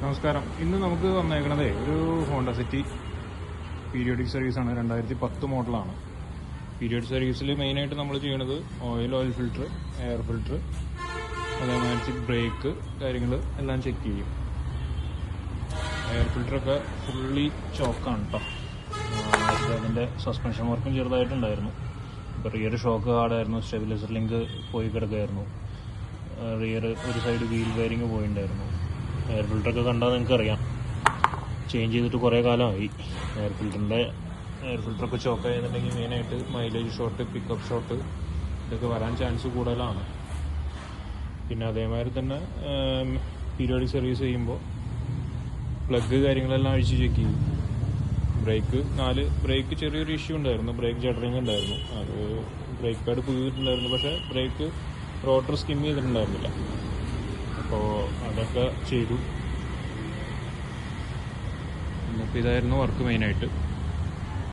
നമസ്കാരം. ഇന്ന് നമുക്ക് വന്നേക്കണതേ ഒരു ഹോണ്ട സിറ്റി പീരിയോഡിക് സർവീസാണ്. 2010 മോഡലാണ്. പീരിയോഡിക് സർവീസിൽ മെയിനായിട്ട് നമ്മൾ ചെയ്യണത് ഓയിൽ ഫിൽറ്റർ, എയർ ഫിൽറ്റർ, അതേമാതിരി ബ്രേക്ക് കാര്യങ്ങൾ എല്ലാം ചെക്ക് ചെയ്യും. എയർ ഫിൽറ്ററൊക്കെ ഫുള്ളി ചോക്കാണ് കേട്ടോ. അതിൻ്റെ സസ്പെൻഷൻ വർക്കും ചെറുതായിട്ടുണ്ടായിരുന്നു. ഇപ്പോൾ റിയർ ഷോക്ക് ഹാർഡായിരുന്നു, സ്റ്റെബിലൈസർ ലിങ്ക് പോയി കിടക്കുകയായിരുന്നു, റിയർ ഒരു സൈഡ് വീൽ ബെയറിങ് പോയിട്ടുണ്ടായിരുന്നു. എയർ ഫിൽറ്ററൊക്കെ കണ്ടാൽ നിങ്ങൾക്കറിയാം, ചേഞ്ച് ചെയ്തിട്ട് കുറേ കാലമായി. എയർ ഫിൽറ്ററൊക്കെ ചോക്ക് ആയെന്നുണ്ടെങ്കിൽ മെയിനായിട്ട് മൈലേജ് ഷോട്ട്, പിക്കപ്പ് ഷോട്ട് ഇതൊക്കെ വരാൻ ചാൻസ് കൂടുതലാണ്. പിന്നെ അതേമാതിരി തന്നെ പീരിയോഡിക് സർവീസ് ചെയ്യുമ്പോൾ പ്ലഗ് കാര്യങ്ങളെല്ലാം അഴിച്ച് ചെക്ക് ചെയ്യും. ബ്രേക്ക് ചെറിയൊരു ഇഷ്യൂ ഉണ്ടായിരുന്നു, ബ്രേക്ക് ജഡറിങ് ഉണ്ടായിരുന്നു. അത് ബ്രേക്ക് പാഡ് പുതിയിട്ടുണ്ടായിരുന്നു, പക്ഷേ ബ്രേക്ക് റോട്ടർ സ്കിം ചെയ്തിട്ടുണ്ടായിരുന്നില്ല. അപ്പോൾ അതൊക്കെ ചെയ്തു. ഇന്നിപ്പോൾ ഇതായിരുന്നു വർക്ക് മെയിനായിട്ട്.